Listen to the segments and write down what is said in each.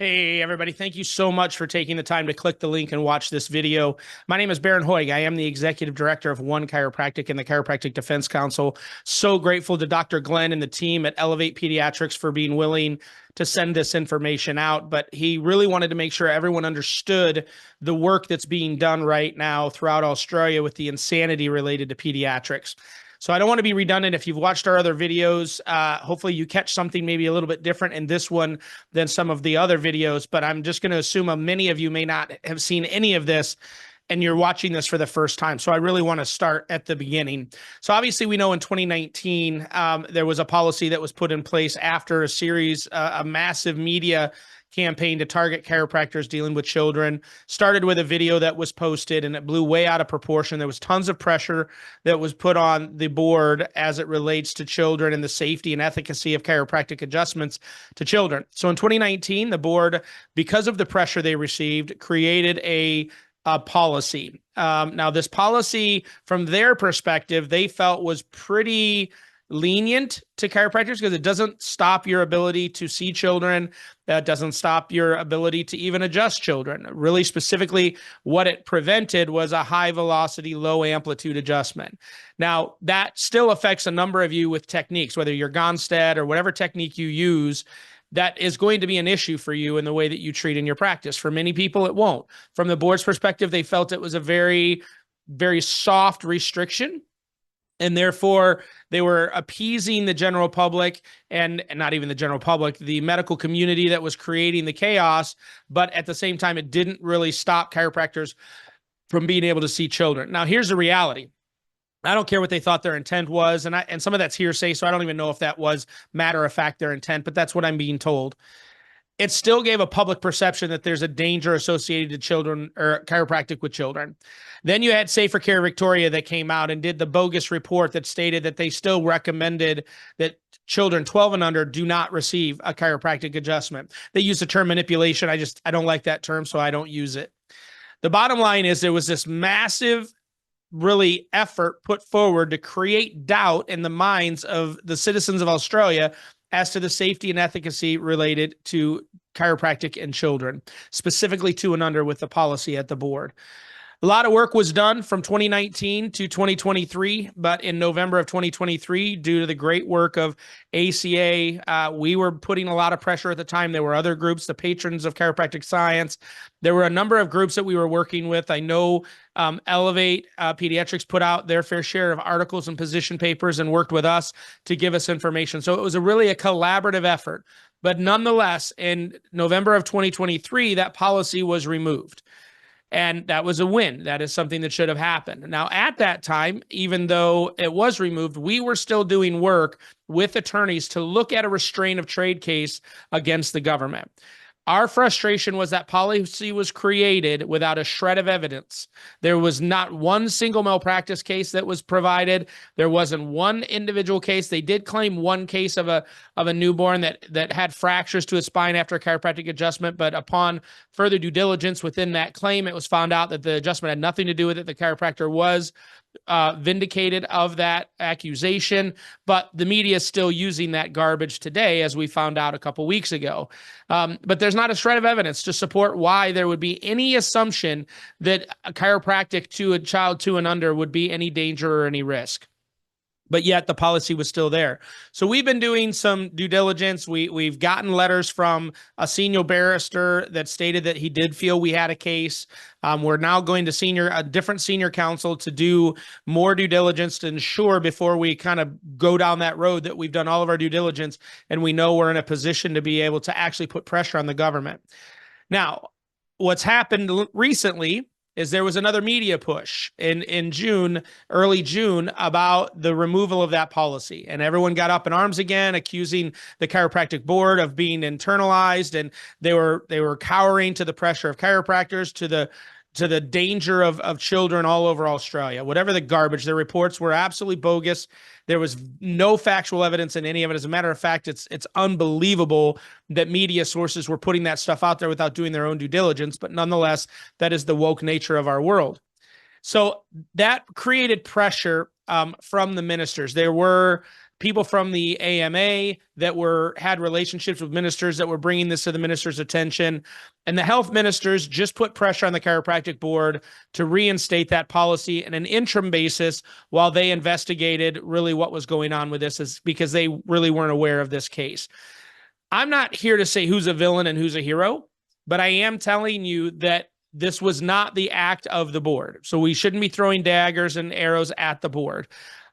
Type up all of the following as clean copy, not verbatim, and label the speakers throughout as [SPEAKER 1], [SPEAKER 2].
[SPEAKER 1] Hey, everybody. Thank you so much for taking the time to click the link and watch this video. My name is Baron Hoig. I am the executive director of OneChiropractic and the Chiropractic Defense Council. So grateful to Dr. Glenn and the team at Elevate Paediatrics for being willing to send this information out. But he really wanted to make sure everyone understood the work that's being done right now throughout Australia with the insanity related to pediatrics. So I don't want to be redundant. If you've watched our other videos, hopefully you catch something maybe a little bit different in this one than some of the other videos, but I'm just going to assume many of you may not have seen any of this and you're watching this for the first time. So I really want to start at the beginning. So obviously we know in 2019, there was a policy that was put in place after a series, a massive media campaign to target chiropractors dealing with children. Started with a video that was posted and it blew way out of proportion. There was tons of pressure that was put on the board as it relates to children and the safety and efficacy of chiropractic adjustments to children. So in 2019, the board, because of the pressure they received, created a policy. Now, this policy, from their perspective, they felt was pretty lenient to chiropractors because it doesn't stop your ability to see children. That doesn't stop your ability to even adjust children. Really specifically, what it prevented was a high velocity, low amplitude adjustment. Now, that still affects a number of you with techniques, whether you're Gonstead or whatever technique you use. That is going to be an issue for you in the way that you treat in your practice. For many people, it won't. From the board's perspective, they felt it was a very, very soft restriction. And therefore, they were appeasing the general public and not even the general public, the medical community that was creating the chaos. But at the same time, it didn't really stop chiropractors from being able to see children. Now, here's the reality. I don't care what they thought their intent was. And some of that's hearsay, so I don't even know if that was matter of fact their intent, but that's what I'm being told. It still gave a public perception that there's a danger associated to children or chiropractic with children. Then you had Safer Care Victoria that came out and did the bogus report that stated that they still recommended that children 12 and under do not receive a chiropractic adjustment. They use the term manipulation. I don't like that term, so I don't use it. The bottom line is there was this massive really effort put forward to create doubt in the minds of the citizens of Australia as to the safety and efficacy related to chiropractic and children, specifically 2 and under with the policy at the board. A lot of work was done from 2019 to 2023, but in November of 2023, due to the great work of ACA, we were putting a lot of pressure at the time. There were other groups, the Patrons of Chiropractic Science. There were a number of groups that we were working with. I know Elevate Pediatrics put out their fair share of articles and position papers and worked with us to give us information. So it was really a collaborative effort. But nonetheless, in November of 2023, that policy was removed. And that was a win. That is something that should have happened. Now, at that time, even though it was removed, we were still doing work with attorneys to look at a restraint of trade case against the government. Our frustration was that policy was created without a shred of evidence. There was not one single malpractice case that was provided. There wasn't one individual case. They did claim one case of a newborn that had fractures to its spine after a chiropractic adjustment, but upon further due diligence within that claim, it was found out that the adjustment had nothing to do with it. The chiropractor was vindicated of that accusation, but the media is still using that garbage today, as we found out a couple weeks ago. But there's not a shred of evidence to support why there would be any assumption that a chiropractic to a child 2 and under would be any danger or any risk. But yet the policy was still there. So we've been doing some due diligence. We've gotten letters from a senior barrister that stated that he did feel we had a case. We're now going to a different senior counsel to do more due diligence to ensure before we kind of go down that road that we've done all of our due diligence and we know we're in a position to be able to actually put pressure on the government. Now, what's happened recently is there was another media push in June, early June, about the removal of that policy. And everyone got up in arms again, accusing the chiropractic board of being internalized. And they were cowering to the pressure of chiropractors, to the danger of children all over Australia. Whatever the garbage, the reports were absolutely bogus. There was no factual evidence in any of it. As a matter of fact, it's unbelievable that media sources were putting that stuff out there without doing their own due diligence. But nonetheless, that is the woke nature of our world. So that created pressure from the ministers. There were people from the AMA that had relationships with ministers that were bringing this to the minister's attention. And the health ministers just put pressure on the chiropractic board to reinstate that policy on an interim basis while they investigated really what was going on with this, is because they really weren't aware of this case. I'm not here to say who's a villain and who's a hero, but I am telling you that this was not the act of the board. So we shouldn't be throwing daggers and arrows at the board.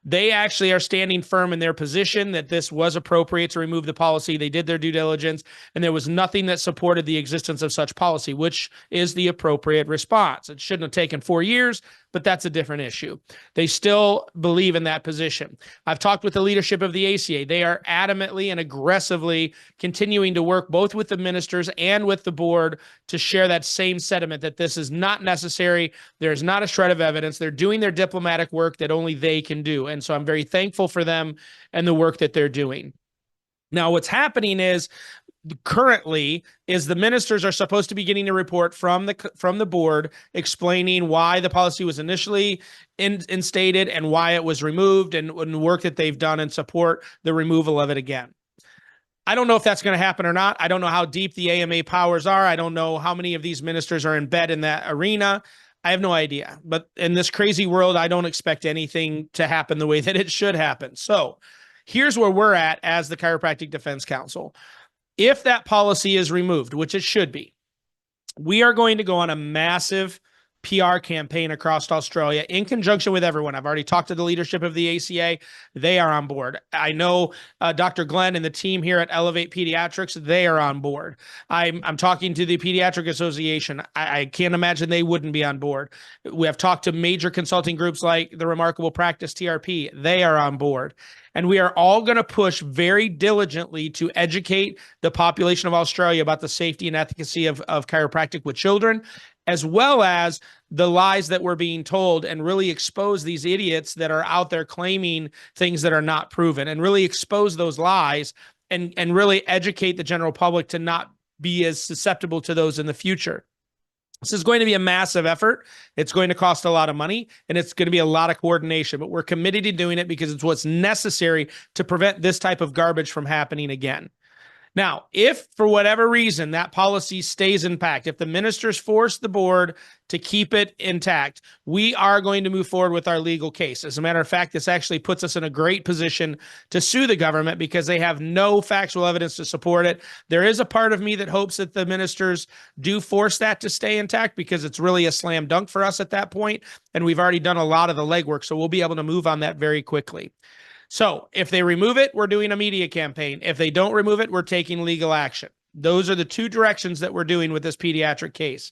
[SPEAKER 1] They actually are standing firm in their position that this was appropriate to remove the policy. They did their due diligence, and there was nothing that supported the existence of such policy, which is the appropriate response. It shouldn't have taken 4 years, but that's a different issue. They still believe in that position. I've talked with the leadership of the ACA. They are adamantly and aggressively continuing to work both with the ministers and with the board to share that same sentiment that this is not necessary. There's not a shred of evidence. They're doing their diplomatic work that only they can do. And so I'm very thankful for them and the work that they're doing. Now, what's happening is currently is the ministers are supposed to be getting a report from the board explaining why the policy was initially instated and why it was removed, and the work that they've done and support the removal of it again. I don't know if that's going to happen or not. I don't know how deep the AMA powers are. I don't know how many of these ministers are in bed in that arena. I have no idea. But in this crazy world, I don't expect anything to happen the way that it should happen. So here's where we're at as the Chiropractic Defense Council. If that policy is removed, which it should be, we are going to go on a massive PR campaign across Australia in conjunction with everyone. I've already talked to the leadership of the ACA. They are on board. I know Dr. Glenn and the team here at Elevate Paediatrics, they are on board. I'm talking to the Pediatric Association. I can't imagine they wouldn't be on board. We have talked to major consulting groups like the Remarkable Practice TRP. They are on board. And we are all going to push very diligently to educate the population of Australia about the safety and efficacy of chiropractic with children, as well as the lies that we're being told, and really expose these idiots that are out there claiming things that are not proven, and really expose those lies and really educate the general public to not be as susceptible to those in the future. This is going to be a massive effort. It's going to cost a lot of money, and it's going to be a lot of coordination, but we're committed to doing it because it's what's necessary to prevent this type of garbage from happening again. Now, if for whatever reason that policy stays intact, if the ministers force the board to keep it intact, we are going to move forward with our legal case. As a matter of fact, this actually puts us in a great position to sue the government because they have no factual evidence to support it. There is a part of me that hopes that the ministers do force that to stay intact because it's really a slam dunk for us at that point, and we've already done a lot of the legwork, so we'll be able to move on that very quickly. So if they remove it, we're doing a media campaign. If they don't remove it, we're taking legal action. Those are the two directions that we're doing with this pediatric case.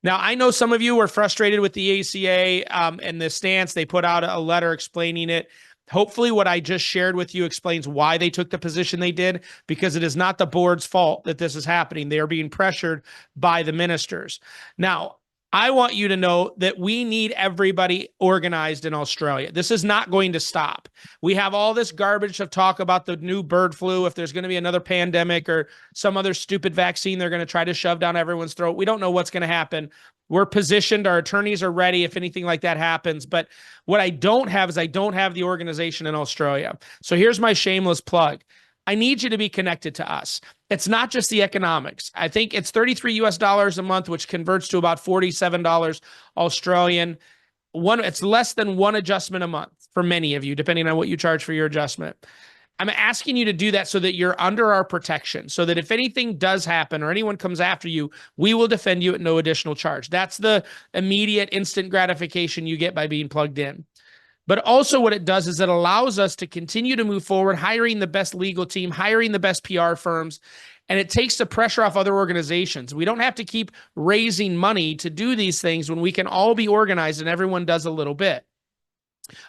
[SPEAKER 1] Now, I know some of you were frustrated with the ACA and the stance. They put out a letter explaining it. Hopefully what I just shared with you explains why they took the position they did, because it is not the board's fault that this is happening. They are being pressured by the ministers. Now, I want you to know that we need everybody organized in Australia. This is not going to stop. We have all this garbage of talk about the new bird flu, if there's going to be another pandemic or some other stupid vaccine they're going to try to shove down everyone's throat. We don't know what's going to happen. We're positioned. Our attorneys are ready if anything like that happens. But what I don't have is I don't have the organization in Australia. So here's my shameless plug. I need you to be connected to us. It's not just the economics. I think it's $33 a month, which converts to about $47 Australian. It's less than one adjustment a month for many of you, depending on what you charge for your adjustment. I'm asking you to do that so that you're under our protection, so that if anything does happen or anyone comes after you, we will defend you at no additional charge. That's the immediate instant gratification you get by being plugged in. But also what it does is it allows us to continue to move forward, hiring the best legal team, hiring the best PR firms, and it takes the pressure off other organizations. We don't have to keep raising money to do these things when we can all be organized and everyone does a little bit.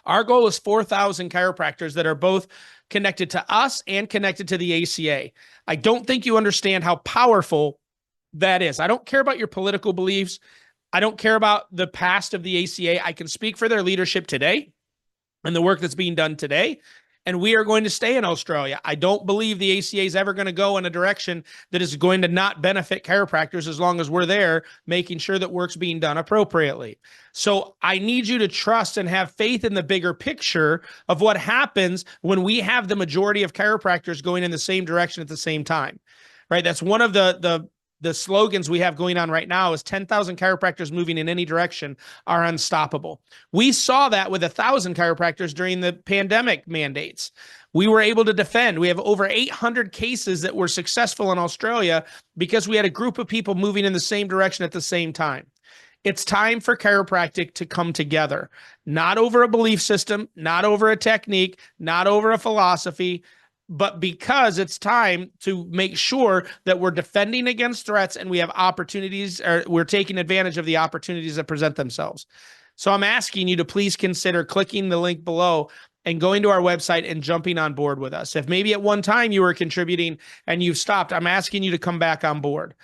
[SPEAKER 1] Our goal is 4,000 chiropractors that are both connected to us and connected to the ACA. I don't think you understand how powerful that is. I don't care about your political beliefs. I don't care about the past of the ACA. I can speak for their leadership today and the work that's being done today. and we are going to stay in Australia. I don't believe the ACA is ever going to go in a direction that is going to not benefit chiropractors as long as we're there, making sure that work's being done appropriately. So I need you to trust and have faith in the bigger picture of what happens when we have the majority of chiropractors going in the same direction at the same time, right? That's one of the slogans we have going on right now is 10,000 chiropractors moving in any direction are unstoppable. We saw that with 1,000 chiropractors during the pandemic mandates. We were able to defend. We have over 800 cases that were successful in Australia because we had a group of people moving in the same direction at the same time. It's time for chiropractic to come together, not over a belief system, not over a technique, not over a philosophy, but because it's time to make sure that we're defending against threats and we have opportunities, or we're taking advantage of the opportunities that present themselves. So I'm asking you to please consider clicking the link below and going to our website and jumping on board with us. If maybe at one time you were contributing and you've stopped, I'm asking you to come back on board,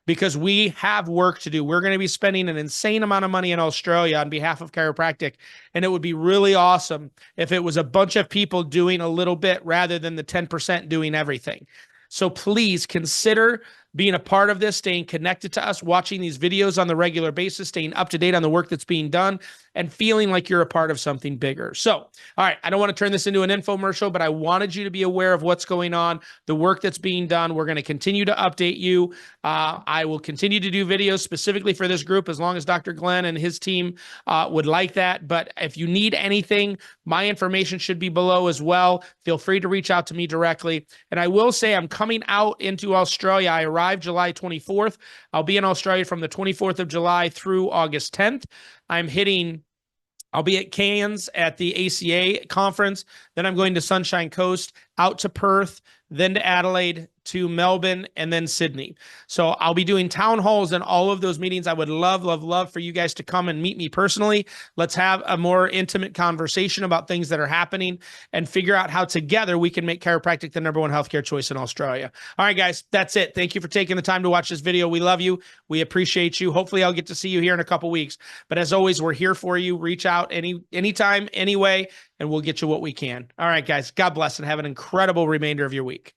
[SPEAKER 1] because we have work to do. We're going to be spending an insane amount of money in Australia on behalf of chiropractic, and it would be really awesome if it was a bunch of people doing a little bit rather than the 10% doing everything. So please consider being a part of this, staying connected to us, watching these videos on the regular basis, staying up to date on the work that's being done, and feeling like you're a part of something bigger. So, all right, I don't want to turn this into an infomercial, but I wanted you to be aware of what's going on, the work that's being done. We're going to continue to update you. I will continue to do videos specifically for this group as long as Dr. Glenn and his team would like that. But if you need anything, my information should be below as well. Feel free to reach out to me directly. And I will say I'm coming out into Australia. I arrived July 24th. I'll be in Australia from the 24th of July through August 10th. I'll be at Cairns at the ACA conference. Then I'm going to Sunshine Coast, out to Perth, then to Adelaide, to Melbourne, and then Sydney. So I'll be doing town halls in all of those meetings. I would love, love, love for you guys to come and meet me personally. Let's have a more intimate conversation about things that are happening and figure out how together we can make chiropractic the #1 healthcare choice in Australia. All right, guys, that's it. Thank you for taking the time to watch this video. We love you. We appreciate you. Hopefully I'll get to see you here in a couple weeks. But as always, we're here for you. Reach out anytime, anyway, and we'll get you what we can. All right, guys, God bless and have an incredible remainder of your week.